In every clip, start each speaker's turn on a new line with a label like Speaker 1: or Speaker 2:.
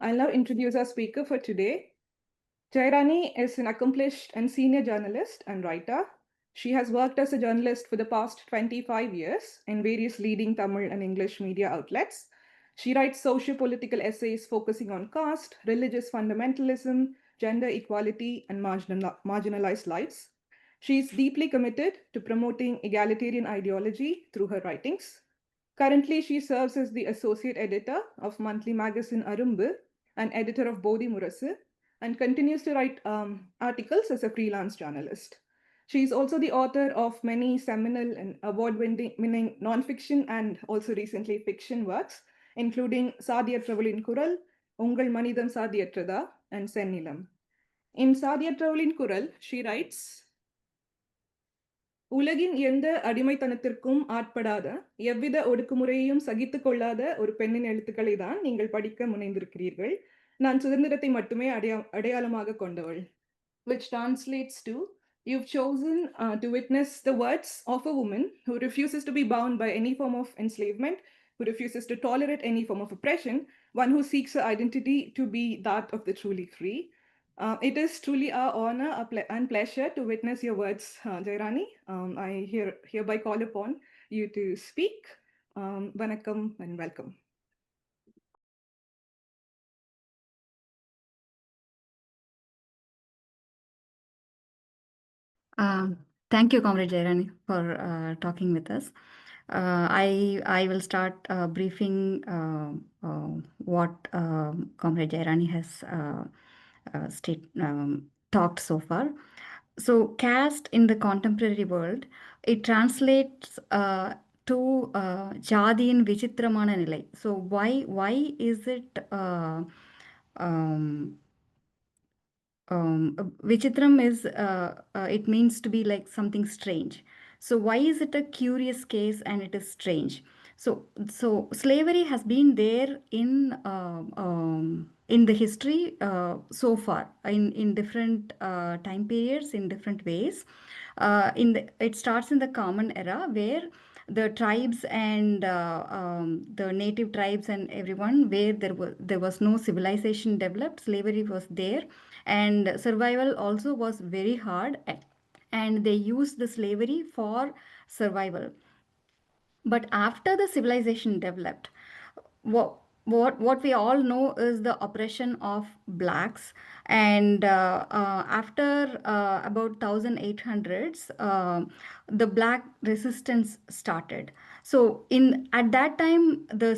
Speaker 1: I'll now introduce our speaker for today. Jeyarani is an accomplished and senior journalist and writer. She has worked as a journalist for the past 25 years in various leading Tamil and English media outlets. She writes socio-political essays focusing on caste, religious fundamentalism, gender equality, and marginalized lives. She is deeply committed to promoting egalitarian ideology through her writings. Currently, she serves as the associate editor of monthly magazine Arumbu and editor of Bodhi Murasu, and continues to write articles as a freelance journalist. She is also the author of many seminal and award-winning nonfiction and also recently fiction works, including Sadiyatravulin Kural, Ungal Manidam Sadiyatrada, and Sennilam. In Sadiyatravulin Kural, she writes, உலகின் எந்த அடிமைத்தனத்திற்கும் ஆட்படாத எவ்வித ஒடுக்குமுறையையும் சகித்துக் கொள்ளாத ஒரு பெண்ணின் எழுத்துக்களை தான் நீங்கள் படிக்க முனைந்திருக்கிறீர்கள். நான் சுதந்திரத்தை மட்டுமே அடையாளமாக கொண்டவள். Which translates to, you've chosen to witness the words of a woman who refuses to be bound by any form of enslavement, who refuses to tolerate any form of oppression, one who seeks her identity to be that of the truly free. It is truly our honor and pleasure to witness your words, Jeyarani. I hereby call upon you to speak. Vanakkam and welcome.
Speaker 2: Thank you, Comrade Jeyarani, for talking with us. I will start briefing what Comrade Jeyarani has talked so far. So, caste in the contemporary world, it translates to Jadiin Vichitramana Nilai. So, why is it Vichitram is, it means to be like something strange. So why is it a curious case and it is strange? So slavery has been there in the history so far in different time periods in different ways. It starts in the common era where the tribes and the native tribes and everyone, where there was no civilization developed, slavery was there, and survival also was very hard, and they used the slavery for survival. But after the civilization developed, what we all know is the oppression of blacks, and after about 1800s, the black resistance started. So at that time, the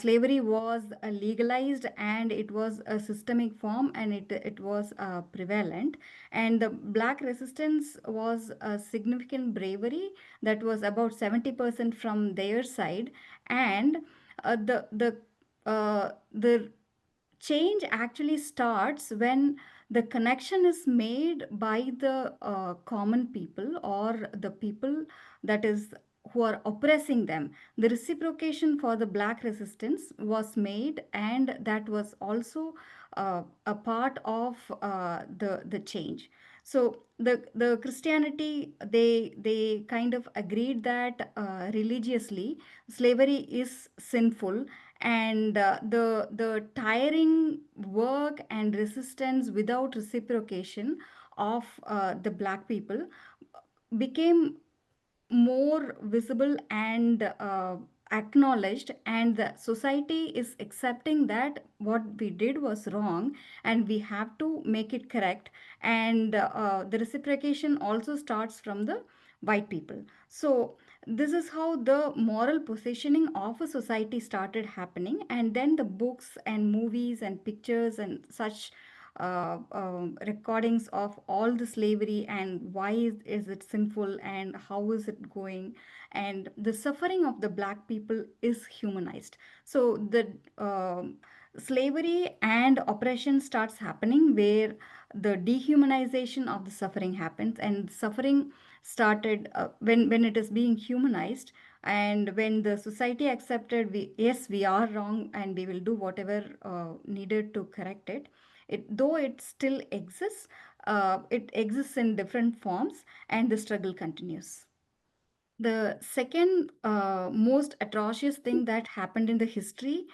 Speaker 2: slavery was legalized, and it was a systemic form, and it was prevalent, and the black resistance was a significant bravery that was about 70% from their side, and the change actually starts when the connection is made by the common people, or the people that is who are oppressing them. The reciprocation for the black resistance was made, and that was also a part of the change. So the Christianity, they kind of agreed that religiously slavery is sinful, and the tiring work and resistance without reciprocation of the black people became more visible and acknowledged, and the society is accepting that what we did was wrong and we have to make it correct, and the reciprocation also starts from the white people. So this is how the moral positioning of a society started happening, and then the books and movies and pictures and such recordings of all the slavery and why is it sinful and how is it going, and the suffering of the black people is humanized. So the slavery and oppression starts happening where the dehumanization of the suffering happens, and suffering started when it is being humanized, and when the society accepted, yes, we are wrong and we will do whatever needed to correct it. Though it still exists, it exists in different forms, and the struggle continues. The second most atrocious thing that happened in the history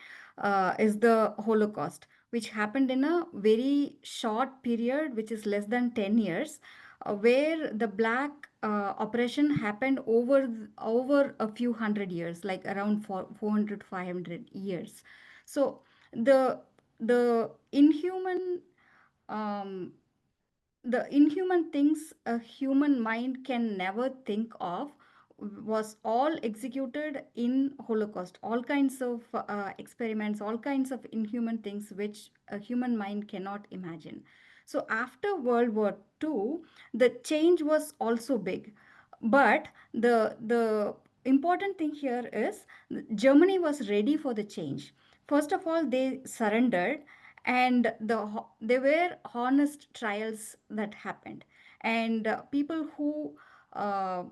Speaker 2: is the Holocaust. which happened in a very short period, which is less than 10 years, where the black oppression happened over a few hundred years, like around 400 to 500 years. So the the inhuman um, the inhuman things a human mind can never think of was all executed in Holocaust. All kinds of experiments, all kinds of inhuman things which a human mind cannot imagine. So after World War II, the change was also big. But the important thing here is Germany was ready for the change. First of all, they surrendered, and there were honest trials that happened, and people who uh,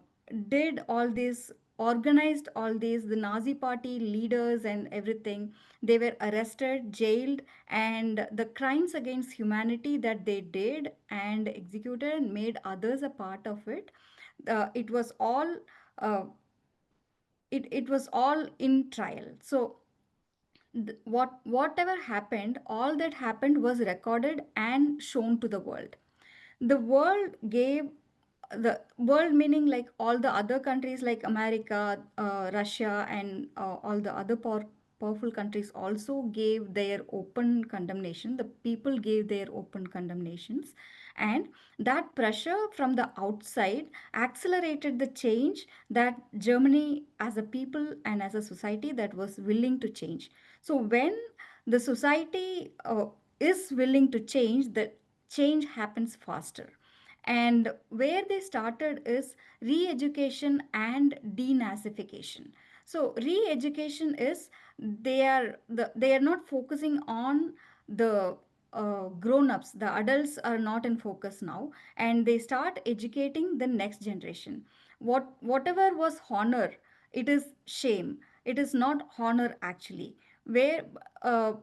Speaker 2: did all this, organized all this, the Nazi party leaders and everything, they were arrested, jailed, and the crimes against humanity that they did and executed and made others a part of it, it was all uh, it was all in trial. So whatever happened, all that happened was recorded and shown to the world. The world gave, the world meaning like all the other countries like America, Russia, and all the other powerful countries also gave their open condemnation. The people gave their open condemnations, and that pressure from the outside accelerated the change that Germany as a people and as a society that was willing to change. So when the society is willing to change, the change happens faster. And where they started is re-education and denazification. So re-education is, they are not focusing on the grown-ups. The adults are not in focus now, and they start educating the next generation. Whatever was honor, it is shame. It is not honor actually. Where uh,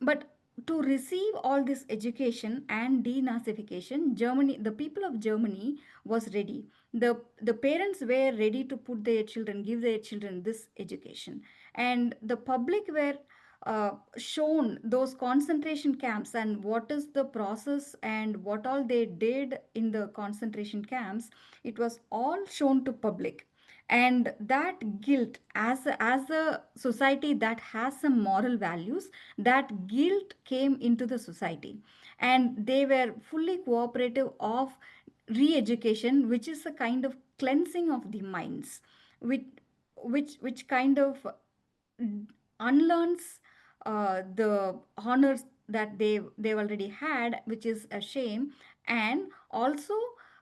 Speaker 2: but to receive all this education and denazification, Germany, the people of Germany was ready. The parents were ready to put their children, give their children this education, and the public were shown those concentration camps and what is the process and what all they did in the concentration camps. It was all shown to public, and that guilt, as a society that has some moral values, that guilt came into the society, and they were fully cooperative of re-education, which is a kind of cleansing of the minds, which which kind of unlearns the honors that they already had, which is a shame. And also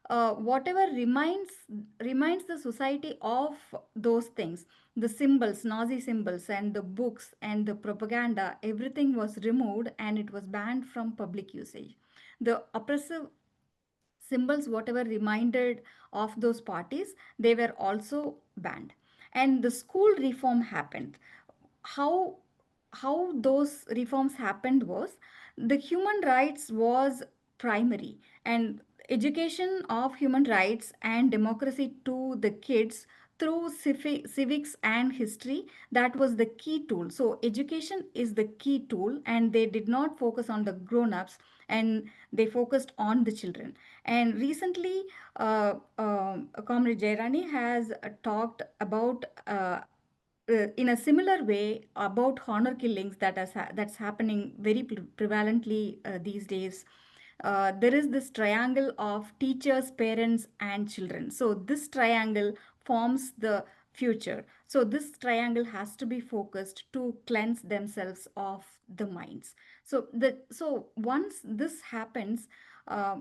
Speaker 2: whatever reminds the society of those things, the symbols, Nazi symbols and the books and the propaganda, everything was removed and it was banned from public usage. The oppressive symbols, whatever reminded of those parties, they were also banned. And the school reform happened. How how those reforms happened was, the human rights was primary, and education of human rights and democracy to the kids through civics and history, that was the key tool. So education is the key tool, and they did not focus on the grown-ups, and they focused on the children. And recently Comrade Jeyarani has talked about in a similar way about honor killings that's happening very prevalently these days. There is this triangle of teachers, parents, and children. So this triangle forms the future. So this triangle has to be focused to cleanse themselves of the minds. So once this happens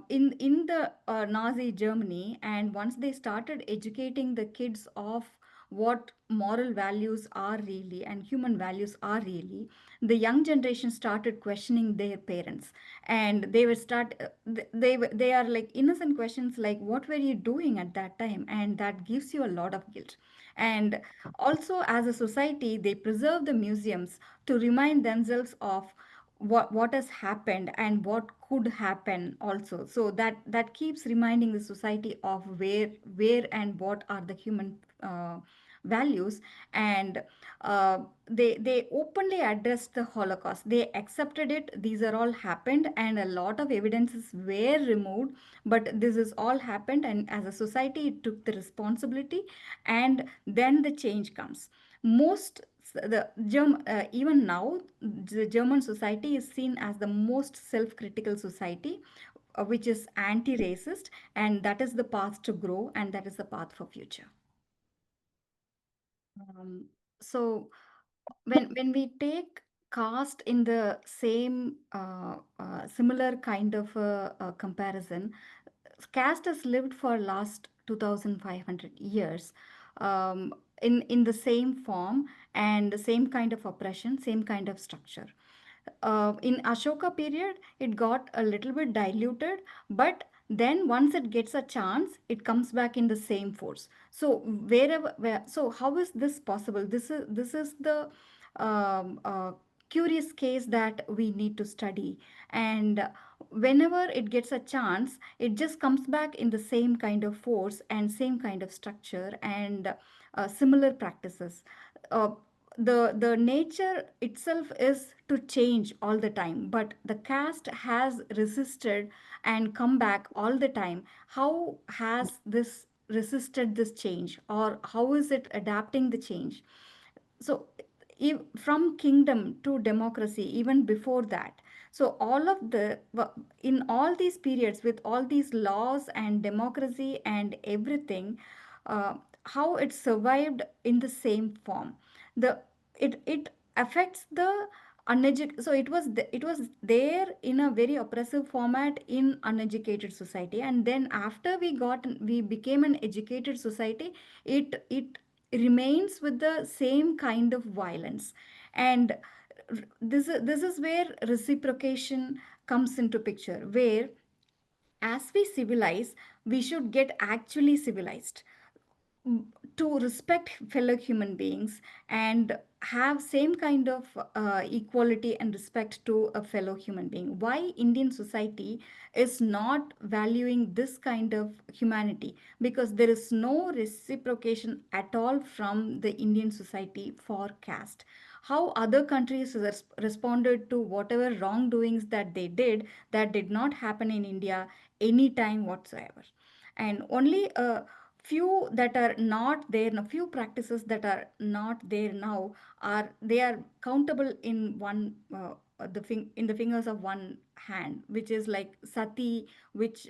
Speaker 2: in the Nazi Germany, and once they started educating the kids of what moral values are really and human values are really, the young generation started questioning their parents, and they are like innocent questions like, what were you doing at that time? And that gives you a lot of guilt. And also as a society, they preserve the museums to remind themselves of what has happened and what could happen also. So that keeps reminding the society of where and what are the human values. And they openly addressed the Holocaust. They accepted it. These are all happened, and a lot of evidences were removed. But this is all happened, and as a society, it took the responsibility, and then the change comes. Most even now, the German society is seen as the most self-critical society, which is anti-racist, and that is the path to grow, and that is the path for future. Um, so when we take caste in the same similar kind of comparison, caste has lived for last 2500 years, in the same form and the same kind of oppression, same kind of structure. In Ashoka period, it got a little bit diluted, but then once it gets a chance, it comes back in the same force. So so how is this possible? This is the curious case that we need to study. And whenever it gets a chance, it just comes back in the same kind of force and same kind of structure and similar practices. uh, the nature itself is to change all the time, but the caste has resisted and come back all the time. How has this resisted this change, or how is it adapting the change? So from kingdom to democracy, even before that, so all of the in all these periods, with all these laws and democracy and everything, uh, how it survived in the same form. The it affects the uneducated. So it was there in a very oppressive format in uneducated society, and then after we became an educated society, it remains with the same kind of violence. And this is where reciprocation comes into picture, where as we civilize, we should get actually civilized, to respect fellow human beings and have same kind of equality and respect to a fellow human being. Why Indian society is not valuing this kind of humanity? Because there is no reciprocation at all from the Indian society for caste. How other countries responded to whatever wrongdoings that they did, that did not happen in India any time whatsoever. And only a few that are not there, a few practices that are not there now, are they are countable in one in the fingers of one hand, which is like sati, which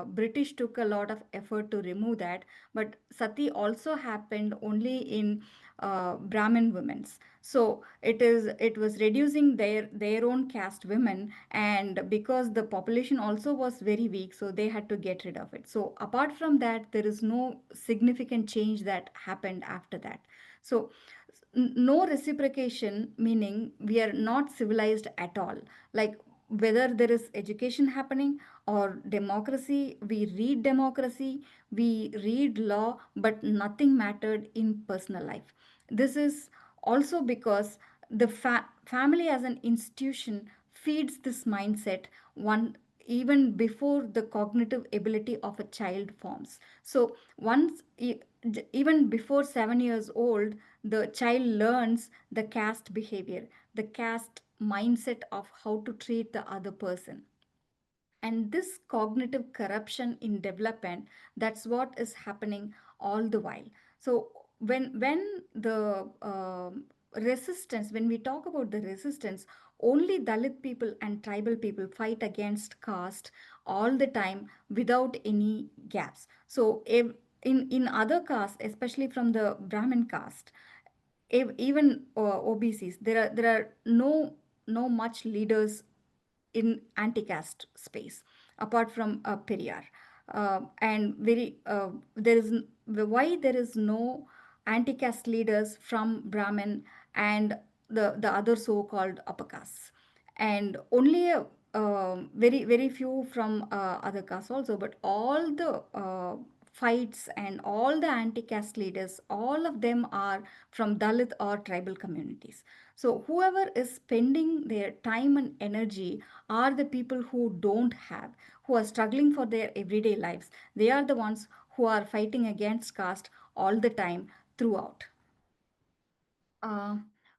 Speaker 2: British took a lot of effort to remove that. But sati also happened only in Brahmin women's. So it was reducing their own caste women, and because the population also was very weak, so they had to get rid of it. So apart from that, there is no significant change that happened after that. So no reciprocation, meaning we are not civilized at all. Like, whether there is education happening or democracy, we read law, but nothing mattered in personal life. This is also because the family as an institution feeds this mindset one even before the cognitive ability of a child forms. So even before 7 years old, the child learns the caste behavior, the caste mindset of how to treat the other person. And this cognitive corruption in development, that's what is happening all the while. So when the resistance, when we talk about the resistance, only Dalit people and tribal people fight against caste all the time without any gaps. So if in other castes, especially from the Brahmin caste, even OBCs, there are no much leaders in anti-caste space apart from Periyar. And very there is why there is no anti-caste leaders from Brahmin and the other so-called upper castes, and only a very few from other castes also. But all the fights and all the anti-caste leaders, all of them are from Dalit or tribal communities. So whoever is spending their time and energy are the people who don't have, who are struggling for their everyday lives. They are the ones who are fighting against caste all the time throughout. uh,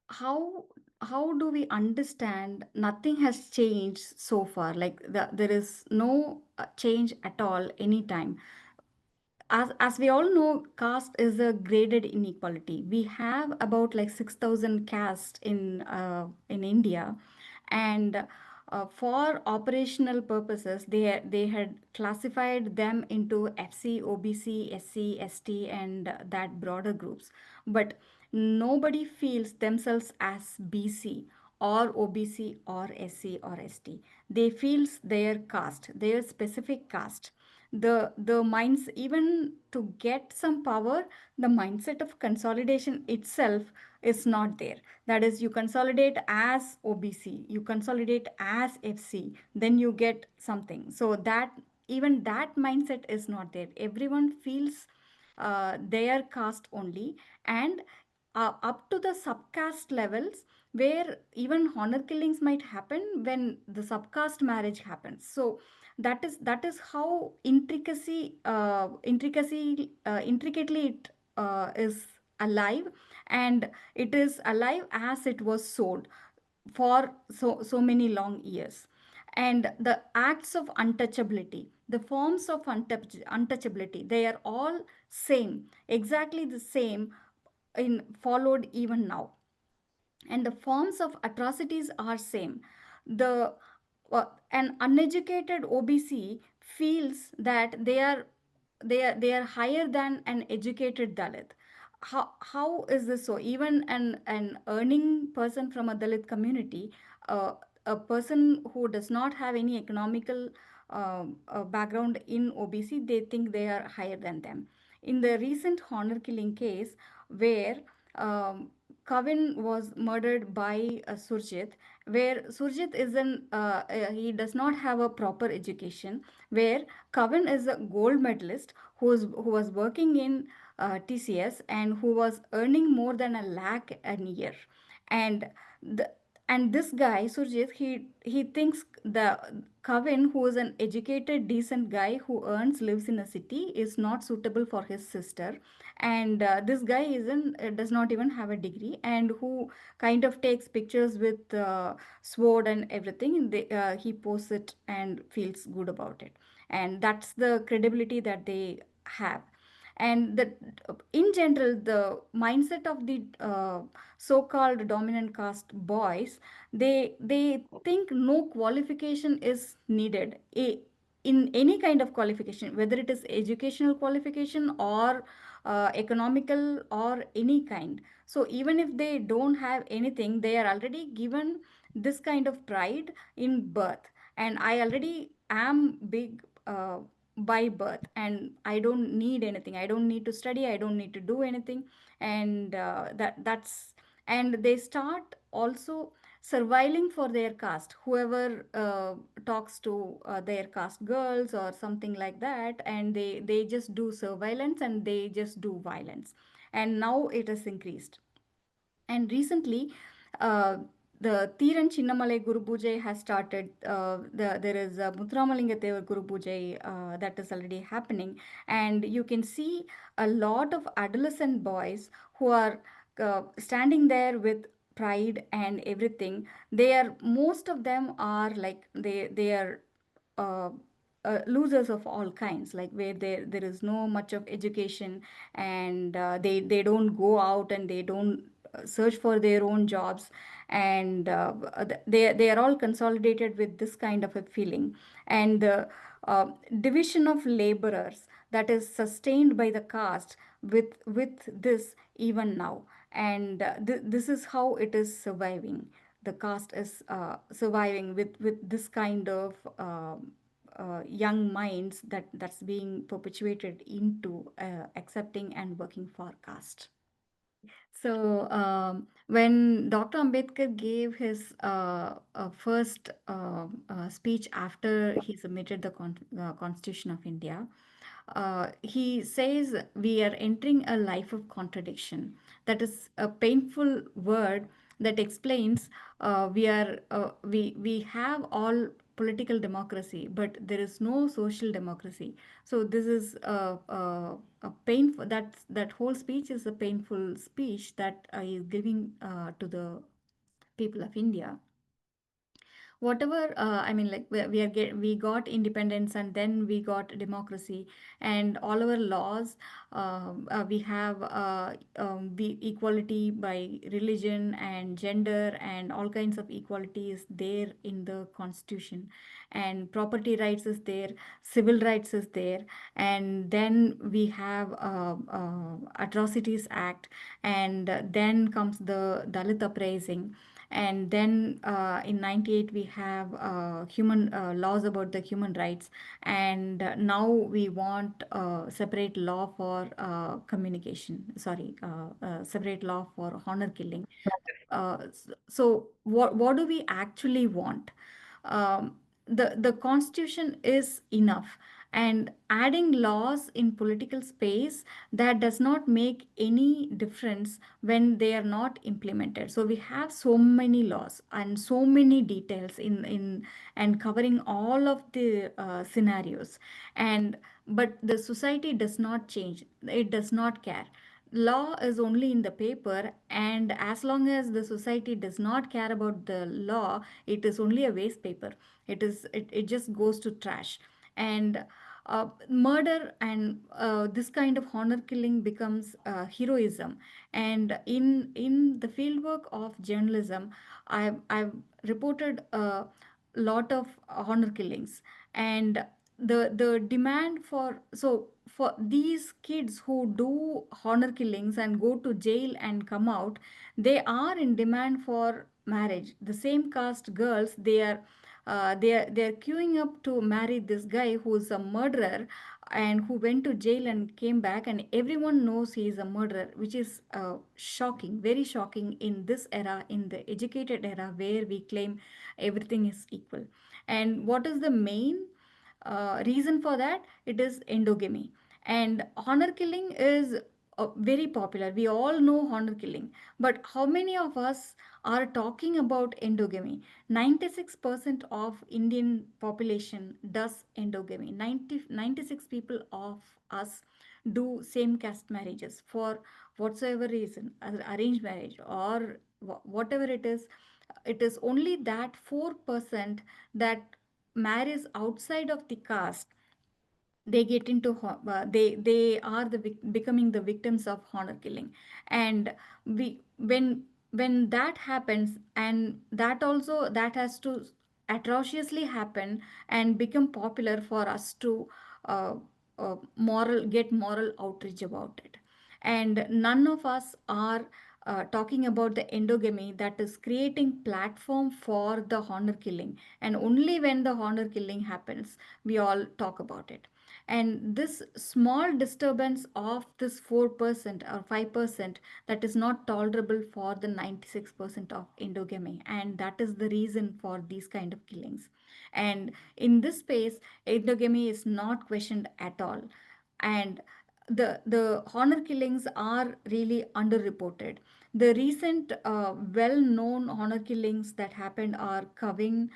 Speaker 2: how how do we understand nothing has changed so far, like there is no change at all anytime? As we all know, caste is a graded inequality. We have about like 6,000 castes in India, and for operational purposes, they had classified them into FC, OBC, SC, ST, and that broader groups. But nobody feels themselves as BC or OBC or SC or ST. They feels their caste, their specific caste. The minds, even to get some power, the mindset of consolidation itself is not there. That is, you consolidate as OBC, you consolidate as FC, then you get something. So that, even that mindset is not there. Everyone feels their caste only. And up to the subcaste levels, where even honor killings might happen when the subcaste marriage happens. So that is how intricately it is alive, and it is alive as it was sold for so many long years. And the acts of untouchability, the forms of untouchability, they are all same, exactly the same, in followed even now. And the forms of atrocities are same. The an uneducated OBC feels that they are higher than an educated Dalit. How is this so? Even an earning person from a Dalit community, uh, a person who does not have any economical background in OBC, they think they are higher than them. In the recent honor killing case, where um, Kavin was murdered by Surjit, where Surjit is he does not have a proper education, where Kavin is a gold medalist who was working in TCS and who was earning more than a lakh a year. And the and this guy Surjit, he thinks the Kavin, who is an educated decent guy who earns, lives in a city, is not suitable for his sister. And this guy does not even have a degree, and who kind of takes pictures with sword and everything, and he posts it and feels good about it. And that's the credibility that they have. And that, in general, the mindset of the so-called dominant caste boys, they think no qualification is needed, in any kind of qualification, whether it is educational qualification or economical or any kind. So even if they don't have anything, they are already given this kind of pride in birth. And I already am big by birth, and I don't need anything, I don't need to study, I don't need to do anything. And that's and they start also surviving for their caste, whoever talks to their caste girls or something like that, and they just do surveillance and they just do violence. And now it has increased. And recently, uh, the Thiran Chinnamalai Guru Pujai has started. There is a Mutramalingatevar Guru Pujai that is already happening. And you can see a lot of adolescent boys who are standing there with pride and everything. They are, most of them are like, they are uh, losers of all kinds, like where there is no much of education, and they don't go out and they don't search for their own jobs. And they are all consolidated with this kind of a feeling. And the division of laborers that is sustained by the caste with this even now. And this is how it is surviving. The caste is surviving with this kind of young minds that's being perpetuated into accepting and working for caste. So, when Dr. Ambedkar gave his first speech after he submitted the Constitution of India, he says we are entering a life of contradiction. That is a painful word that explains we have all political democracy, but there is no social democracy. So this is a painful, that whole speech is a painful speech that is giving to the people of India. Whatever, I mean, like we got independence, and then we got democracy, and all our laws, we have equality by religion and gender, and all kinds of equality is there in the constitution, and property rights is there, civil rights is there, and then we have atrocities act, and then comes the Dalit uprising, and then in 98 we have human laws about the human rights, and now we want separate law for communication, sorry, separate law for honor killing. So what do we actually want? The constitution is enough, and adding laws in political space, that does not make any difference when they are not implemented. So we have so many laws and so many details in and covering all of the scenarios, and but the society does not change, it does not care. Law is only in the paper, and as long as the society does not care about the law, it is only a waste paper. It just goes to trash. And murder and this kind of honor killing becomes heroism. And in the fieldwork of journalism, I've reported a lot of honor killings, and the demand for, so for these kids who do honor killings and go to jail and come out, they are in demand for marriage. The same caste girls, they are queuing up to marry this guy who's a murderer, and who went to jail and came back, and everyone knows he is a murderer, which is shocking, very shocking in this era, in the educated era where we claim everything is equal. And what is the main reason for that? It is endogamy. And honor killing is very popular. We all know honor killing. But how many of us are talking about endogamy? 96% of Indian population does endogamy. 96 people of us do same caste marriages for whatsoever reason, arranged marriage or whatever it is. It is only that 4% that marries outside of the caste, they get into they are becoming the victims of honor killing. And we when that happens, and that also that has to atrociously happen and become popular for us to moral outrage about it. And none of us are talking about the endogamy that is creating platform for the honor killing, and only when the honor killing happens we all talk about it. And this small disturbance of this 4% or 5%, that is not tolerable for the 96% of endogamy, and that is the reason for these kind of killings. And in this space, endogamy is not questioned at all. And the honor killings are really underreported. The recent well-known honor killings that happened are Kaving,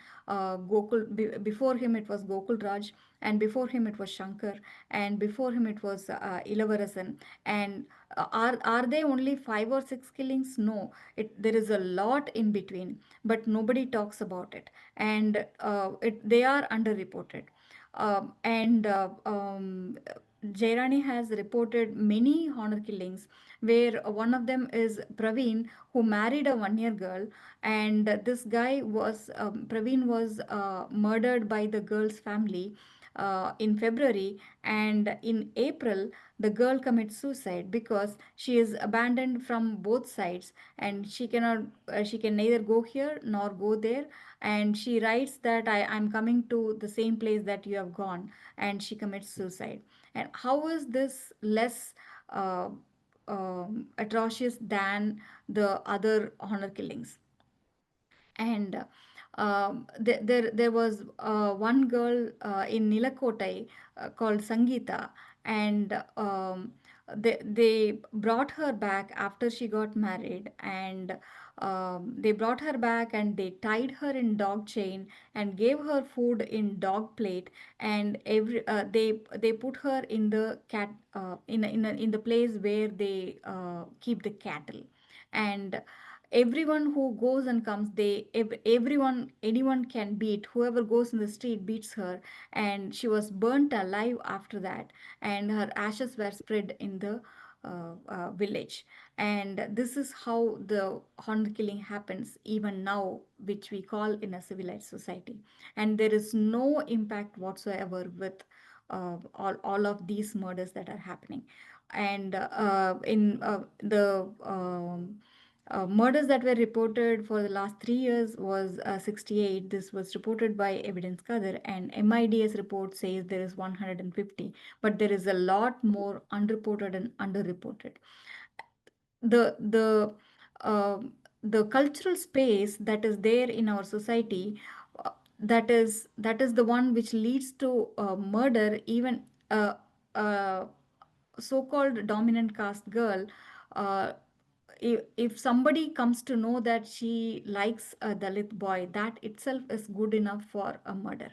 Speaker 2: before him it was Gokul Raj, and before him it was Shankar, and before him it was Ilavarasan. And are they only 5 or 6 killings? No, there is a lot in between, but nobody talks about it, and they are underreported. And Jeyarani has reported many honor killings, where one of them is Praveen, who married a 1 year girl, and this guy was Praveen was murdered by the girl's family in February, and in April the girl commits suicide because she is abandoned from both sides, and she can neither go here nor go there, and she writes that I'm coming to the same place that you have gone, and she commits suicide. And how is this less uh, atrocious than the other honor killings? And there was one girl in Nilakotai called Sangeeta, and they brought her back after she got married, and they brought her back and they tied her in dog chain and gave her food in dog plate, and they put her in the cat in the place where they keep the cattle. And everyone who goes and comes, everyone, anyone can beat, whoever goes in the street beats her. And she was burnt alive after that, and her ashes were spread in the village. And this is how the honor killing happens even now, which we call in a civilized society. And there is no impact whatsoever with all of these murders that are happening. And in the murders that were reported for the last 3 years was 68. This was reported by Evidence Gather, and MIDS report says there is 150, but there is a lot more unreported and underreported. The the uh, the cultural space that is there in our society, uh, that is the one which leads to murder. Even a so-called dominant caste girl, uh, if somebody comes to know that she likes a Dalit boy, that itself is good enough for a murder.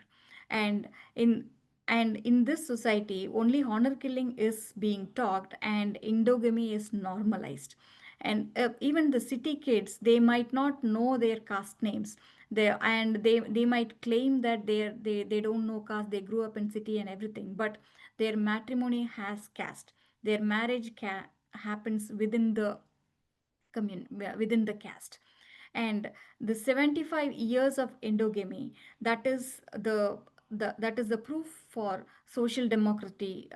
Speaker 2: And in in this society, only honor killing is being talked and endogamy is normalized. And even the city kids, they might not know their caste names. They might claim that they don't know caste, they grew up in city and everything, but their matrimony has caste. Their marriage happens within the within the caste. And the 75 years of endogamy, that is that is the proof for social democracy,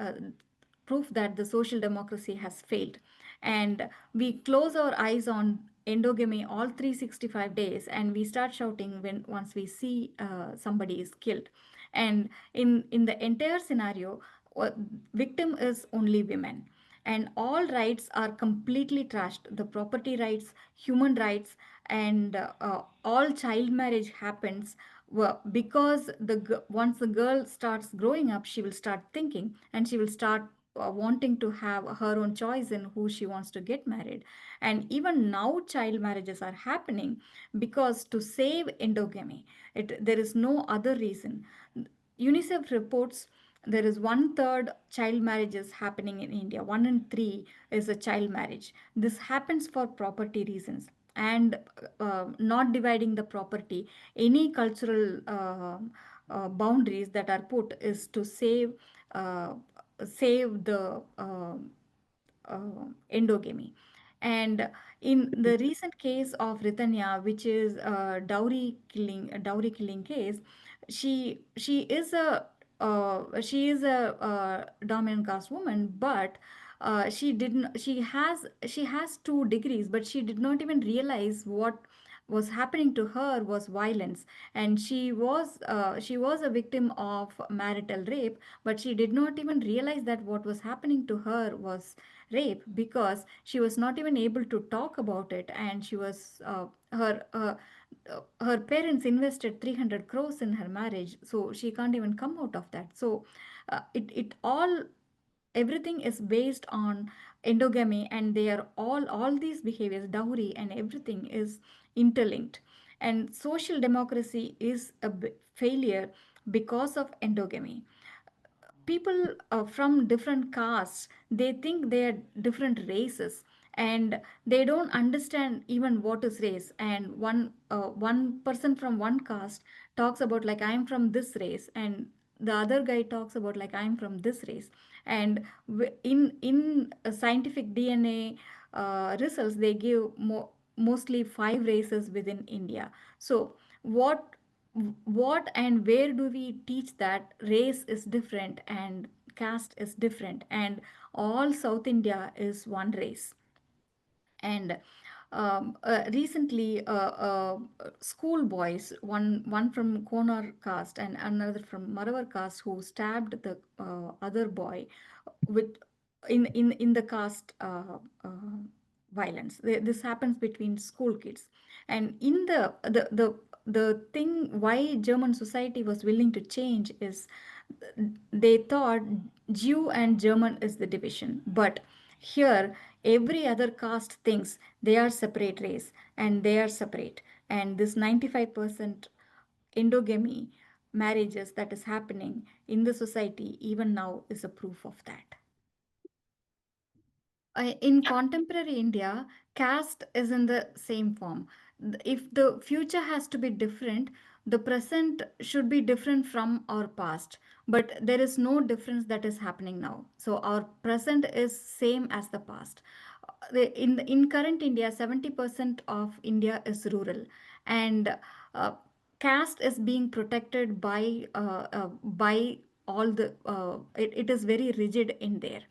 Speaker 2: proof that the social democracy has failed. And we close our eyes on endogamy all 365 days, and we start shouting when once we see somebody is killed. And in the entire scenario, uh, victim is only women, and all rights are completely trashed: the property rights, human rights. And all child marriage happens because once the girl starts growing up, she will start thinking, and she will start wanting to have her own choice in who she wants to get married. And even now child marriages are happening because to save endogamy. There is no other reason. UNICEF reports there is one third child marriages happening in India. 1 in 3 is a child marriage. This happens for property reasons, and not dividing the property. Any cultural boundaries that are put is to uh, save the endogamy. And in the recent case of Ritanya, which is a dowry killing case, she is a dominant caste woman, but she didn't she has 2 degrees, but she did not even realize what was happening to her was violence. And she was a victim of marital rape, but she did not even realize that what was happening to her was rape, because she was not even able to talk about it. And she was her parents invested 300 crores in her marriage, so she can't even come out of that. So it all, everything is based on endogamy, and they are all these behaviors, dowry and everything, is interlinked. And social democracy is a failure because of endogamy. People from different castes, they think they are different races, and they don't understand even what is race. And one person from one caste talks about like, I am from this race, and the other guy talks about like, I am from this race. And in a scientific DNA results, they give mostly 5 races within India. So what what and where do we teach that race is different and caste is different, and all South India is one race? And recently, school boys, one from Konar caste and another from Maravar caste, who stabbed the other boy with in the caste violence. This happens between school kids. And in the thing why German society was willing to change is they thought Jew and German is the division. But here, Every other caste thinks they are separate race and they are separate. And this 95% endogamy marriages that is happening in the society even now is a proof of that. In contemporary India, caste is in the same form. If the future has to be different, the present should be different from our past. But there is no difference that is happening now. So our present is same as the past. In current India, 70% of India is rural, and uh, caste is being protected by all the. It is very rigid in there,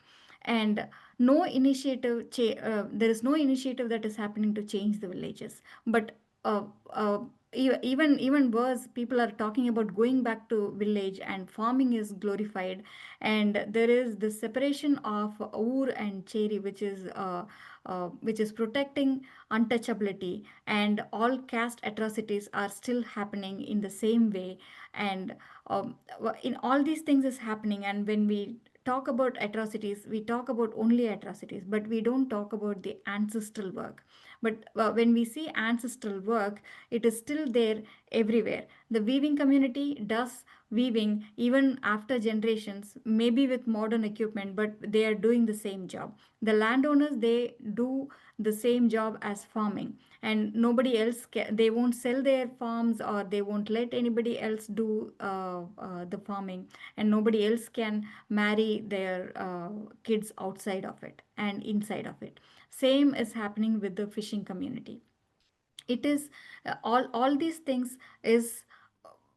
Speaker 2: and no there is no initiative that is happening to change the villages. But uh, uh, even worse, people are talking about going back to village and farming is glorified, and there is the separation of ur and cheri, which is protecting untouchability, and all caste atrocities are still happening in the same way. And in all these things is happening, and when we talk about atrocities, we talk about only atrocities, but we don't talk about the ancestral work. But when we see ancestral work, it is still there everywhere. The weaving community does weaving even after generations, maybe with modern equipment, but they are doing the same job. The landowners, they do the same job as farming, and nobody else they won't sell their farms, or they won't let anybody else do the farming, and nobody else can marry their kids outside of it and inside of it. Same is happening with the fishing community. It is all these things is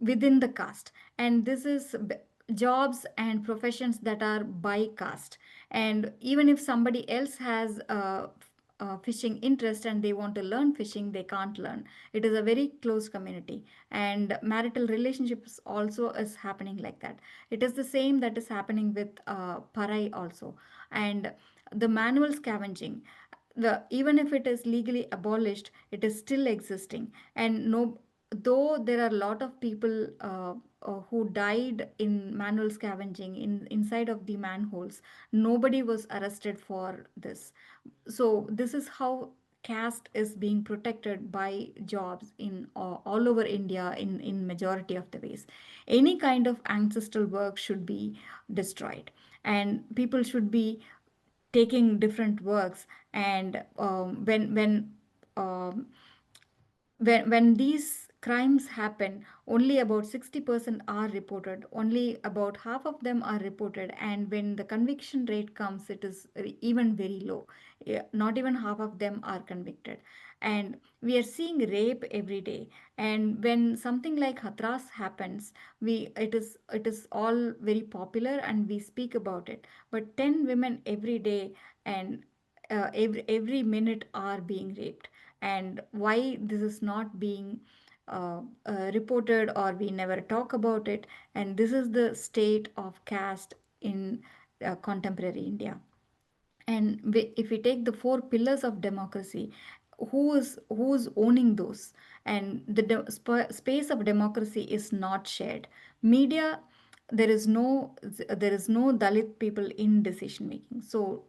Speaker 2: within the caste, and this is jobs and professions that are by caste. And even if somebody else has fishing interest and they want to learn fishing, they can't learn. It is a very close community, and marital relationships also is happening like that. It is the same that is happening with parai also. And the manual scavenging, even if it is legally abolished, it is still existing. And no, though there are a lot of people who died in manual scavenging inside of the manholes, nobody was arrested for this. So this is how caste is being protected by jobs in all over India, in majority of the ways. Any kind of ancestral work should be destroyed, and people should be taking different works. And um, when these crimes happen, only about 60% are reported, only about half of them are reported, and when the conviction rate comes, it is even very low. Not even half of them are convicted. And we are seeing rape every day, and when something like Hathras happens, it is all very popular and we speak about it. But 10 women every day, and every minute are being raped. And why this is not being reported, or we never talk about it. And this is the state of caste in contemporary India. And if we take the four pillars of democracy, who's owning those? And the space of democracy is not shared. Media, there is no Dalit people in decision making. So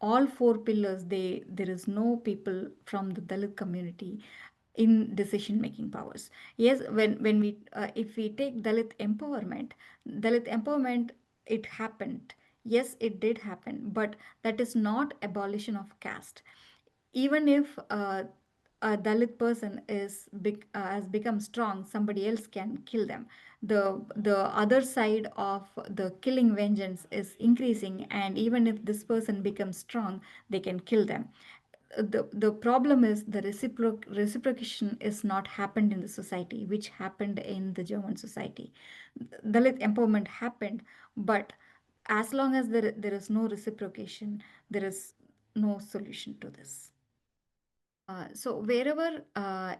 Speaker 2: all four pillars, there is no people from the Dalit community in decision making powers. Yes, when we if we take Dalit empowerment, it happened. Yes, it did happen, but that is not abolition of caste. Even if a Dalit person has become strong, somebody else can kill them. The other side of the killing vengeance is increasing, and even if this person becomes strong, they can kill them. The problem is the reciprocation is not happened in the society, which happened in the German society. Dalit empowerment happened, but as long as there is no reciprocation, there is no solution to this. So wherever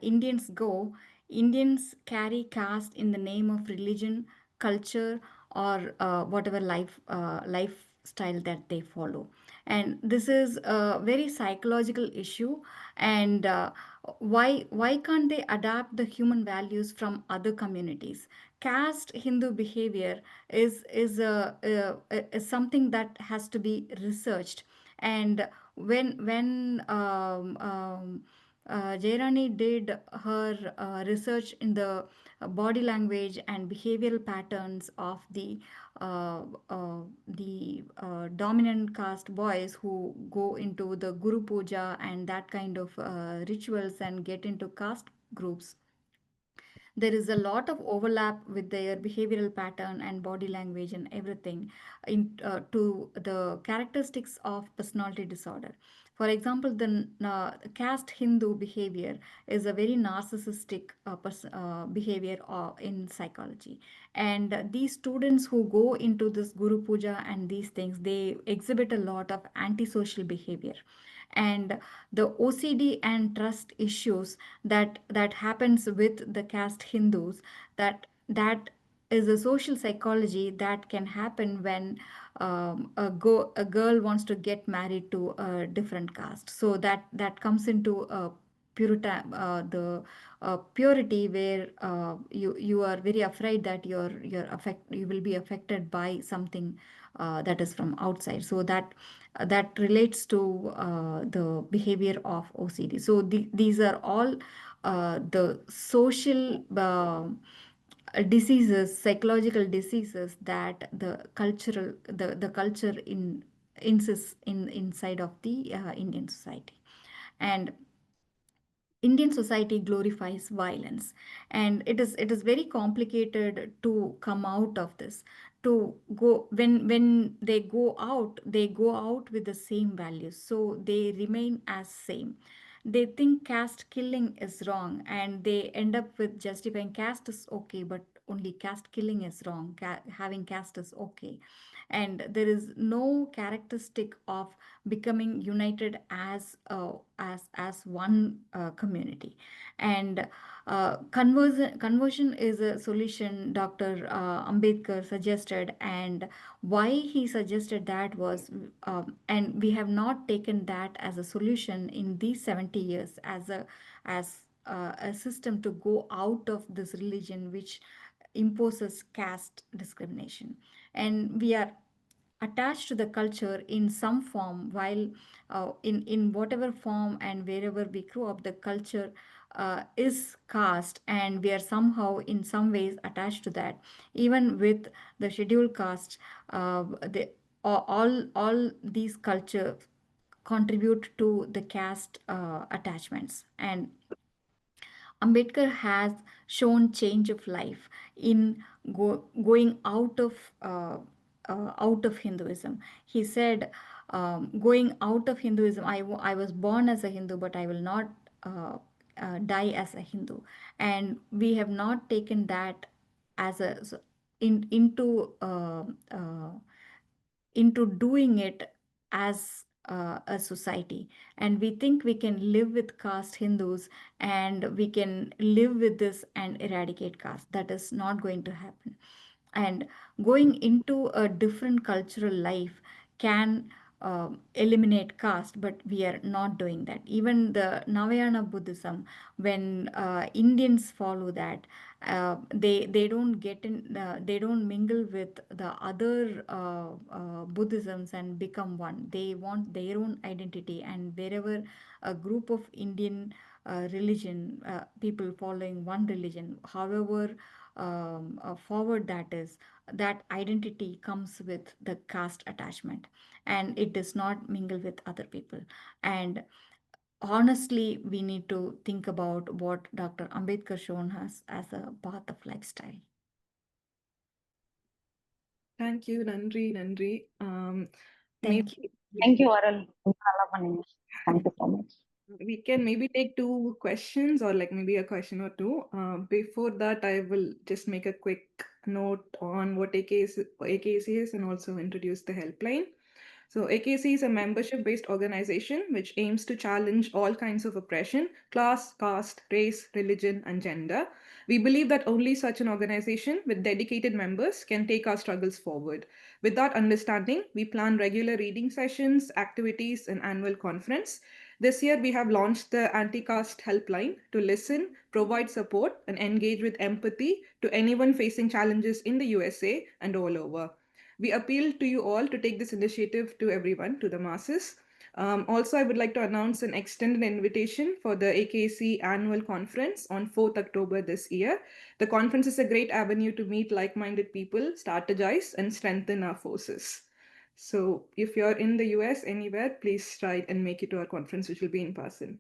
Speaker 2: Indians go, Indians carry caste in the name of religion, culture, or whatever lifestyle that they follow. And this is a very psychological issue. And why can't they adapt the human values from other communities? Caste Hindu behavior is something that has to be researched. And when Jeyarani did her research in the body language and behavioral patterns of the dominant caste boys who go into the Guru Puja and that kind of rituals and get into caste groups, there is a lot of overlap with their behavioral pattern and body language and everything to the characteristics of personality disorder. For example, the caste Hindu behavior is a very narcissistic behavior in psychology. And these students who go into this Guru Puja and these things, they exhibit a lot of antisocial behavior. And the OCD and trust issues that happens with the caste Hindus, that is a social psychology that can happen when a girl wants to get married to a different caste. So that comes into the purity where you are very afraid that you will be affected by something that is from outside. So that relates to the behavior of OCD. So these are all the social diseases, psychological diseases that the culture insists in inside of the Indian society. And Indian society glorifies violence, and it is very complicated to come out of this. To go when they go out with the same values, so they remain as same. They think caste killing is wrong, and they end up with justifying caste is okay, but only caste killing is wrong. Having caste is okay, and there is no characteristic of becoming united as one community. And conversion is a solution Dr. Ambedkar suggested, and why he suggested that was, and we have not taken that as a solution in these 70 years as a system to go out of this religion which imposes caste discrimination. And we are attached to the culture in some form, while in whatever form and wherever we grew up, the culture is caste, and we are somehow in some ways attached to that. Even with the scheduled caste, all these cultures contribute to the caste attachments. And Ambedkar has shown change of life in going out of Hinduism. He said, going out of Hinduism, I was born as a Hindu, but I will not die as a Hindu. And we have not taken that as a in into doing it as a society. And we think we can live with caste Hindus and we can live with this and eradicate caste. That is not going to happen. And going into a different cultural life can eliminate caste, but we are not doing that. Even the Navayana Buddhism, when Indians follow that, they don't get in, they don't mingle with the other Buddhisms and become one. They want their own identity, and wherever a group of Indian religion people following one religion, however forward that is, that identity comes with the caste attachment, and it does not mingle with other people. And honestly, we need to think about what Dr. Ambedkar shown us as a path of lifestyle.
Speaker 1: Thank you, Nandri, Nandri.
Speaker 2: Thank you.
Speaker 1: Maybe
Speaker 3: Thank you, Arul. Thank you so much.
Speaker 1: we can maybe take two questions or like maybe a question or two. Before that, I will just make a quick note on what AKSC is and also introduce the helpline. So AKC is a membership-based organization which aims to challenge all kinds of oppression, class, caste, race, religion, and gender. We believe that only such an organization with dedicated members can take our struggles forward. With that understanding, we plan regular reading sessions, activities, and annual conference. This year, we have launched the anti-caste helpline to listen, provide support, and engage with empathy to anyone facing challenges in the USA and all over. We appeal to you all to take this initiative to everyone, to the masses. Also, I would like to announce an extended invitation for the AKSC annual conference on 4th October this year. The conference is a great avenue to meet like-minded people, strategize, and strengthen our forces. So if you're in the US anywhere, please try and make it to our conference, which will be in person.